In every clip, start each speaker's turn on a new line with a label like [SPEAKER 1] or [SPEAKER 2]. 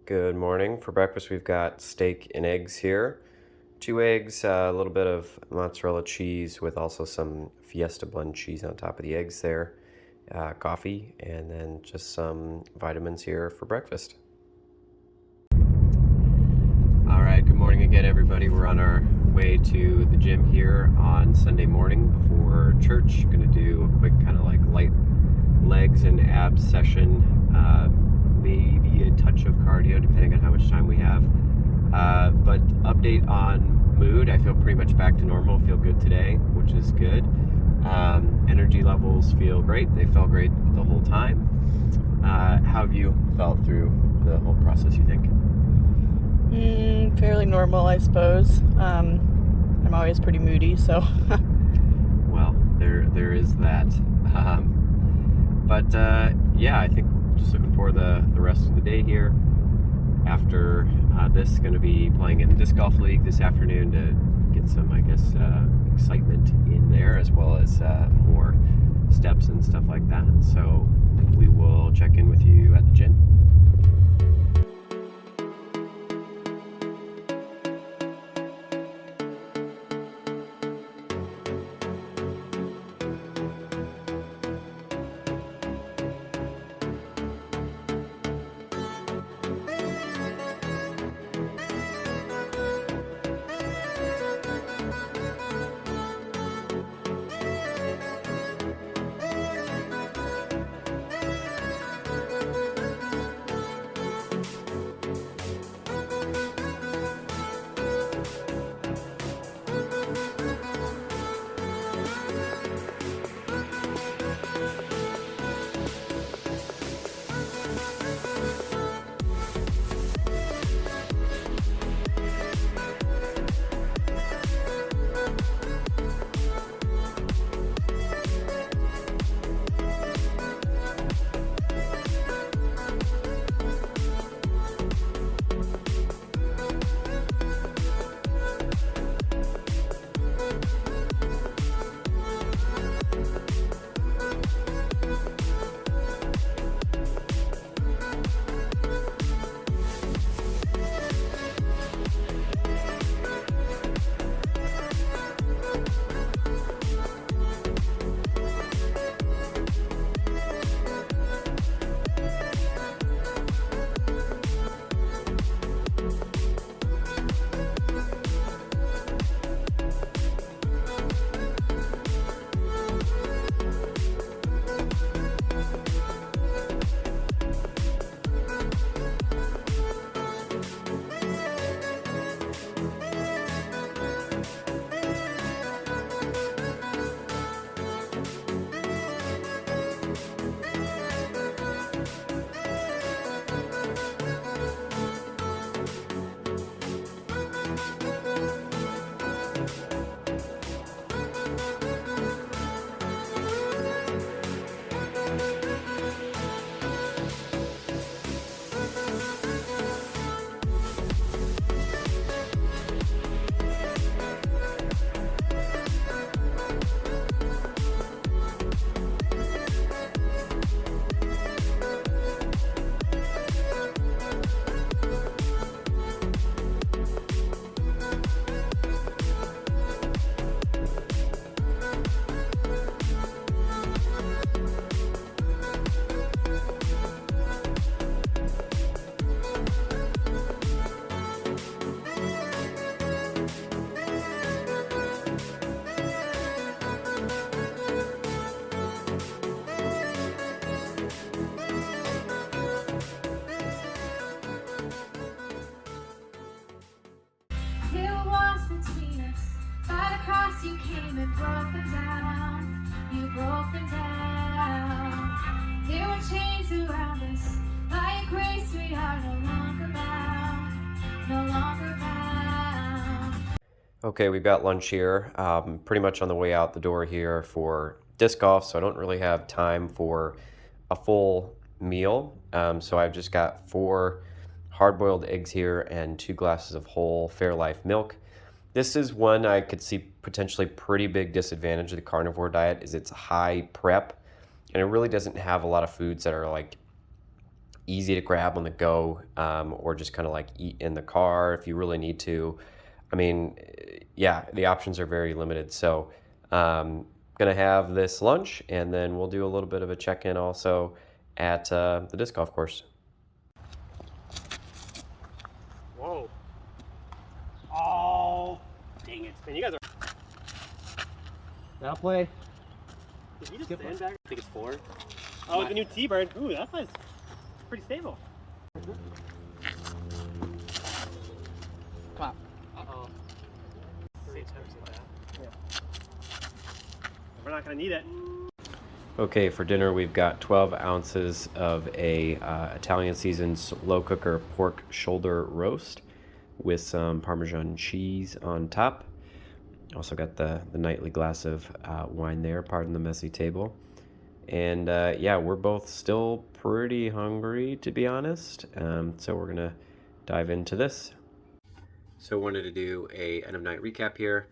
[SPEAKER 1] Good morning. For breakfast, we've got steak and eggs here. 2 eggs, a little bit of mozzarella cheese with also some Fiesta blend cheese on top of the eggs there, coffee, and then just some vitamins here for breakfast. All right, good morning again, everybody. We're on our way to the gym here on Sunday morning before church. Going to do a quick kind of like light legs and abs session. Maybe a touch of cardio depending on how much time we have. But update on mood, I feel pretty much back to normal. Feel good today, which is good. Energy levels feel great. They felt great the whole time. How have you felt through the whole process, you think?
[SPEAKER 2] Fairly normal, I suppose. I'm always pretty moody, so.
[SPEAKER 1] Well, there is that. Yeah, I think just looking for the rest of the day here. After this, going to be playing in the disc golf league this afternoon to get some, I guess, excitement in there, as well as more steps and stuff like that. So we will check in with you at the gym.
[SPEAKER 3] You came and broke them down. You broke them down. There were chains around us. By your grace we are no longer bound. No longer bound.
[SPEAKER 1] Okay, we've got lunch here. Pretty much on the way out the door here for disc golf, so I don't really have time for a full meal. So I've just got 4 hard-boiled eggs here and 2 glasses of whole Fairlife milk. This is one I could see potentially pretty big disadvantage of the carnivore diet is it's high prep, and it really doesn't have a lot of foods that are like easy to grab on the go, or just kind of like eat in the car if you really need to. I mean, yeah, the options are very limited. So, gonna have this lunch, and then we'll do a little bit of a check-in also at the disc golf course.
[SPEAKER 4] Whoa. Oh, dang it. Man, you guys are...
[SPEAKER 1] Now play.
[SPEAKER 4] Did he just sandbag? I think it's 4. Oh, the new T-Bird. Ooh, that one's pretty stable.
[SPEAKER 2] Come on.
[SPEAKER 4] Uh-oh. 3 attempts at that. Yeah. We're not going to need it.
[SPEAKER 1] Okay, for dinner we've got 12 ounces of a Italian seasoned slow cooker pork shoulder roast with some Parmesan cheese on top. Also got the nightly glass of wine there, pardon the messy table. And yeah, we're both still pretty hungry, to be honest. So we're gonna dive into this. So wanted to do a end of night recap here.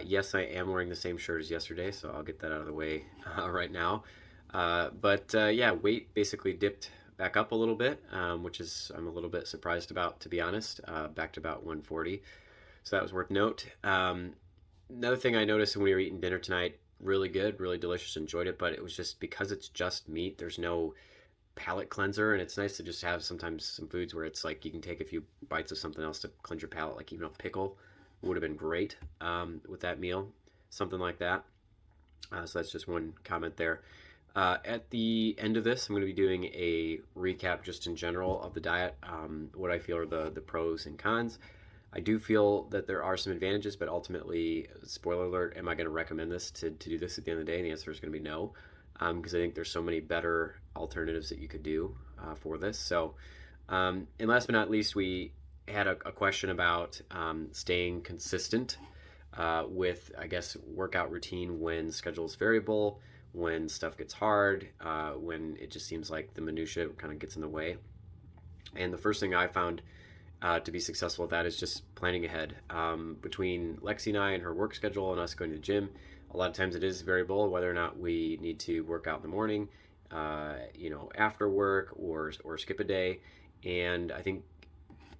[SPEAKER 1] Yes, I am wearing the same shirt as yesterday, so I'll get that out of the way right now. But yeah, weight basically dipped back up a little bit, which is I'm a little bit surprised about, to be honest. Back to about 140, so that was worth note. Another thing I noticed when we were eating dinner tonight, really good, really delicious, enjoyed it, but it was just because it's just meat, there's no palate cleanser, and it's nice to just have sometimes some foods where it's like you can take a few bites of something else to cleanse your palate, like even a pickle would have been great with that meal, something like that. So that's just one comment there. At the end of this, I'm going to be doing a recap just in general of the diet, what I feel are the pros and cons. I do feel that there are some advantages, but ultimately, spoiler alert, am I going to recommend this to do this at the end of the day? And the answer is going to be no, because I think there's so many better alternatives that you could do for this. So, and last but not least, we had a question about staying consistent with, I guess, workout routine when schedule is variable, when stuff gets hard, when it just seems like the minutia kind of gets in the way. And the first thing I found to be successful at that is just planning ahead. Between Lexi and I and her work schedule and us going to the gym, a lot of times it is variable whether or not we need to work out in the morning, after work or skip a day. And I think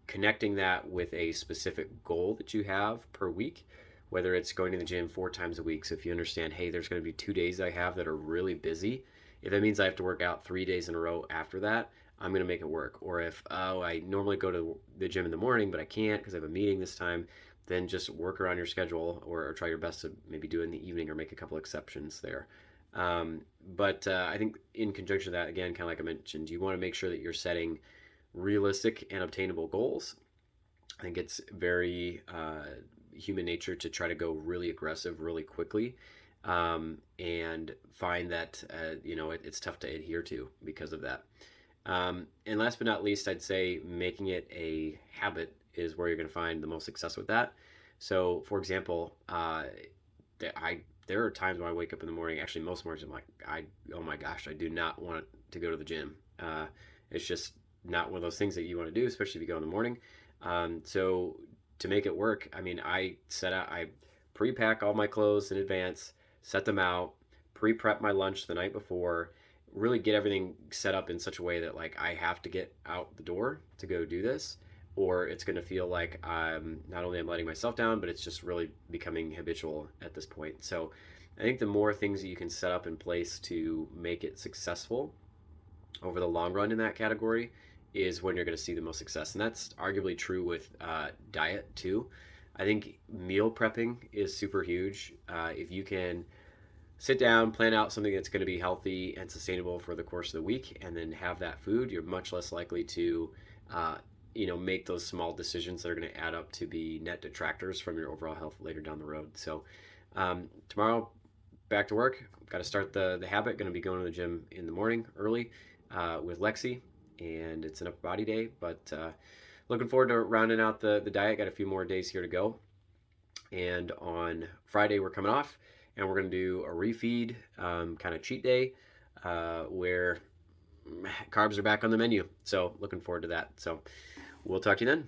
[SPEAKER 1] connecting that with a specific goal that you have per week, whether it's going to the gym 4 times a week. So if you understand, hey, there's going to be 2 days I have that are really busy. If that means I have to work out 3 days in a row after that, I'm going to make it work. Or if, I normally go to the gym in the morning, but I can't because I have a meeting this time, then just work around your schedule or try your best to maybe do it in the evening or make a couple exceptions there. But I think in conjunction with that, again, kind of like I mentioned, you want to make sure that you're setting realistic and obtainable goals. I think it's very human nature to try to go really aggressive really quickly, and find that it's tough to adhere to because of that. And last but not least, I'd say making it a habit is where you're going to find the most success with that. So, for example, there are times when I wake up in the morning. Actually, most mornings I'm like, oh my gosh, I do not want to go to the gym. It's just not one of those things that you want to do, especially if you go in the morning. So to make it work, I mean, I pre-pack all my clothes in advance, set them out, pre-prep my lunch the night before, really get everything set up in such a way that like I have to get out the door to go do this, or it's going to feel like not only I'm letting myself down, but it's just really becoming habitual at this point. So I think the more things that you can set up in place to make it successful over the long run in that category is when you're going to see the most success. And that's arguably true with diet too. I think meal prepping is super huge. If you can sit down, plan out something that's going to be healthy and sustainable for the course of the week, and then have that food, you're much less likely to make those small decisions that are going to add up to be net detractors from your overall health later down the road. So tomorrow, back to work. Got to start the habit. Going to be going to the gym in the morning early with Lexi, and it's an upper body day. But looking forward to rounding out the diet. Got a few more days here to go. And on Friday, we're coming off, and we're going to do a refeed kind of cheat day where carbs are back on the menu. So looking forward to that. So we'll talk to you then.